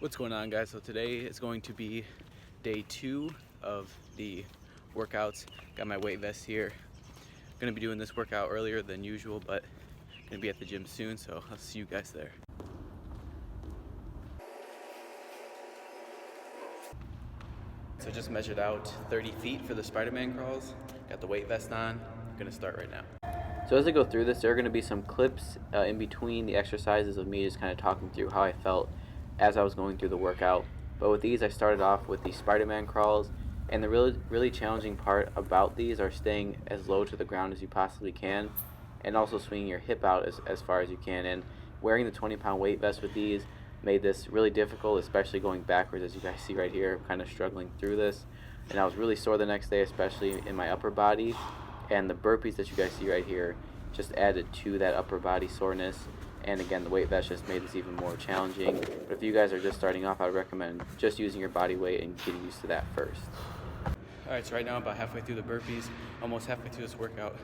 What's going on, guys? So today is going to be day 2 of the workouts. Got my weight vest here. Gonna be doing this workout earlier than usual, but gonna be at the gym soon, so I'll see you guys there. So I just measured out 30 feet for the Spiderman crawls. Got the weight vest on. Gonna start right now. So as I go through this, there are going to be some clips in between the exercises of me just kind of talking through how I felt as I was going through the workout. But with these, I started off with the Spiderman crawls, and the really challenging part about these are staying as low to the ground as you possibly can, and also swinging your hip out as far as you can. And wearing the 20-pound weight vest with these made this really difficult, especially going backwards, as you guys see right here. I'm kind of struggling through this, and I was really sore the next day, especially in my upper body. And the burpees that you guys see right here just added to that upper body soreness. And again, the weight vest just made this even more challenging. But if you guys are just starting off, I would recommend just using your body weight and getting used to that first. Alright, so right now I'm about halfway through the burpees, almost halfway through this workout.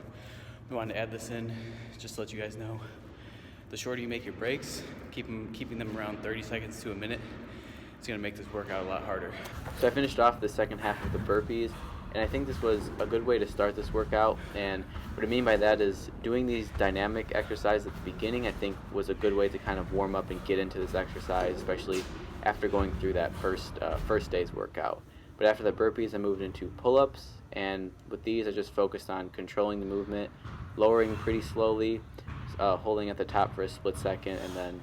We wanted to add this in just to let you guys know. The shorter you make your breaks, keeping them around 30 seconds to a minute, it's going to make this workout a lot harder. So I finished off the second half of the burpees, and I think this was a good way to start this workout. And what I mean by that is doing these dynamic exercises at the beginning, I think was a good way to kind of warm up and get into this exercise, especially after going through that first day's workout. But after the burpees, I moved into pull-ups, and with these I just focused on controlling the movement, lowering pretty slowly, holding at the top for a split second, and then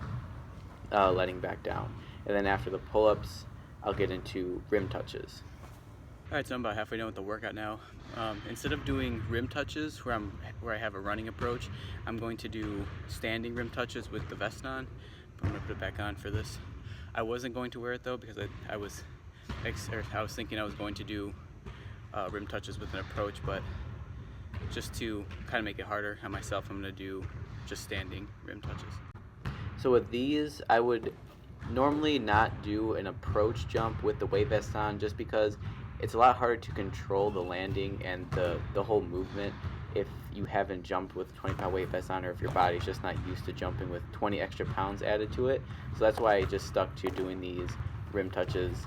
letting back down. And then after the pull-ups, I'll get into rim touches. Alright, so I'm about halfway done with the workout now. Instead of doing rim touches where I have a running approach, I'm going to do standing rim touches with the vest on. I'm going to put it back on for this. I wasn't going to wear it though because I was thinking I was going to do rim touches with an approach, but just to kind of make it harder on myself, I'm going to do just standing rim touches. So with these, I would normally not do an approach jump with the weight vest on, just because it's a lot harder to control the landing and the whole movement if you haven't jumped with 20-pound weight vest on, or if your body's just not used to jumping with 20 extra pounds added to it. So that's why I just stuck to doing these rim touches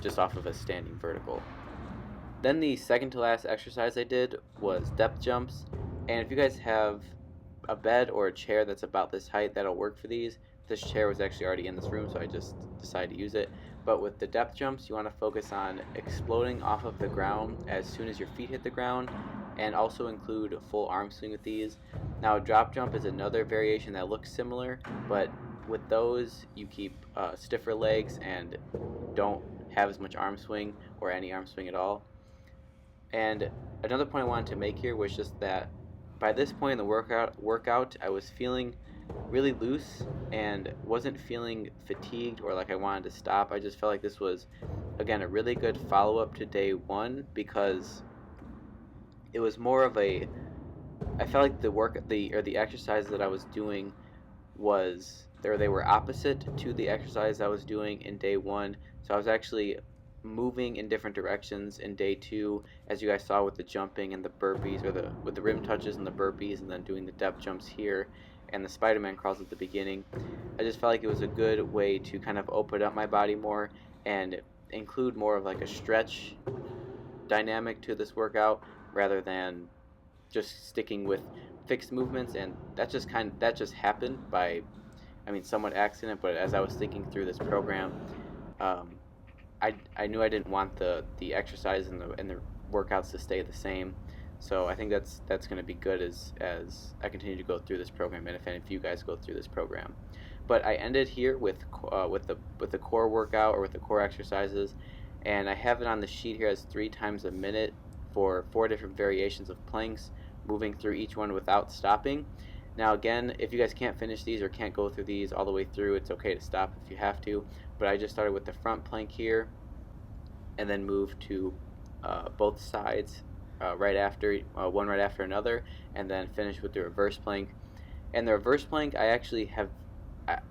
just off of a standing vertical. Then the second to last exercise I did was depth jumps, and if you guys have a bed or a chair that's about this height, that'll work for these. This chair was actually already in this room, so I just decided to use it. But with the depth jumps, you want to focus on exploding off of the ground as soon as your feet hit the ground, and also include a full arm swing with these. Now a drop jump is another variation that looks similar, but with those you keep stiffer legs and don't have as much arm swing or any arm swing at all. And another point I wanted to make here was just that by this point in the workout, I was feeling really loose and wasn't feeling fatigued or like I wanted to stop. I just felt like this was, again, a really good follow-up to day 1, because it was more of I felt like the exercises that I was doing they were opposite to the exercise I was doing in day 1. So I was actually moving in different directions in day 2, as you guys saw with the jumping and the burpees, or with the rim touches and the burpees, and then doing the depth jumps here and the Spiderman crawls at the beginning. I just felt like it was a good way to kind of open up my body more and include more of like a stretch dynamic to this workout rather than just sticking with fixed movements. And that just happened by, somewhat accident. But as I was thinking through this program, I knew I didn't want the exercise and the workouts to stay the same. So I think that's going to be good as I continue to go through this program, and if any of you guys go through this program. But I ended here with the core workout, or with the core exercises, and I have it on the sheet here as 3 times a minute for 4 different variations of planks, moving through each one without stopping. Now again, if you guys can't finish these or can't go through these all the way through, it's okay to stop if you have to. But I just started with the front plank here, and then moved to both sides one right after another, and then finish with the reverse plank. And the reverse plank I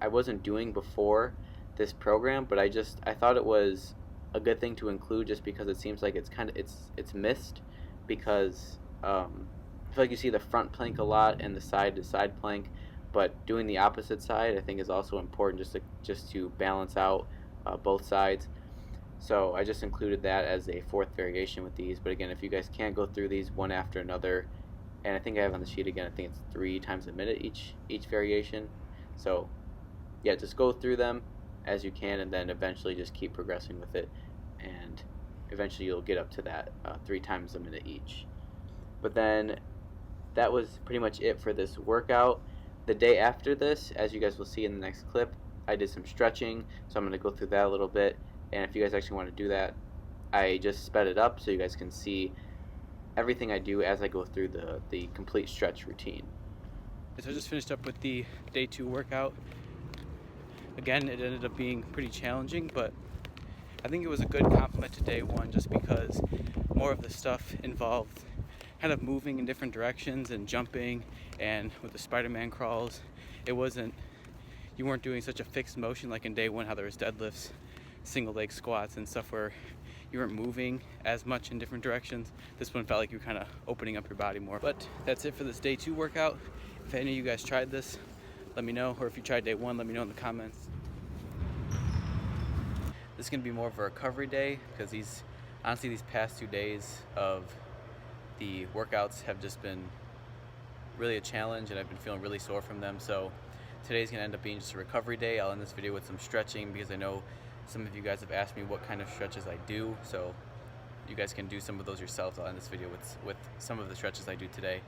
wasn't doing before this program, but I thought it was a good thing to include, just because it seems like it's missed, because I feel like you see the front plank a lot and the side to side plank, but doing the opposite side I think is also important, just to balance out both sides. So I just included that as a fourth variation with these. But again, if you guys can't go through these one after another, and I think I have on the sheet again, I think it's 3 times a minute each variation. So yeah, just go through them as you can, and then eventually just keep progressing with it, and eventually you'll get up to that 3 times a minute each. But then that was pretty much it for this workout. The day after this, as you guys will see in the next clip, I did some stretching, so I'm going to go through that a little bit. And if you guys actually want to do that, I just sped it up so you guys can see everything I do as I go through the complete stretch routine. So I just finished up with the day 2 workout. Again, it ended up being pretty challenging, but I think it was a good complement to day 1 just because more of the stuff involved kind of moving in different directions and jumping, and with the Spiderman crawls, you weren't doing such a fixed motion like in day 1, how there was deadlifts, single leg squats and stuff where you weren't moving as much in different directions. This one felt like you were kind of opening up your body more. But that's it for this day 2 workout. If any of you guys tried this, let me know, or if you tried day 1, let me know in the comments. This is going to be more of a recovery day because honestly these past 2 days of the workouts have just been really a challenge, and I've been feeling really sore from them. So today's going to end up being just a recovery day. I'll end this video with some stretching because I know some of you guys have asked me what kind of stretches I do, so you guys can do some of those yourselves. I'll end this video with some of the stretches I do today.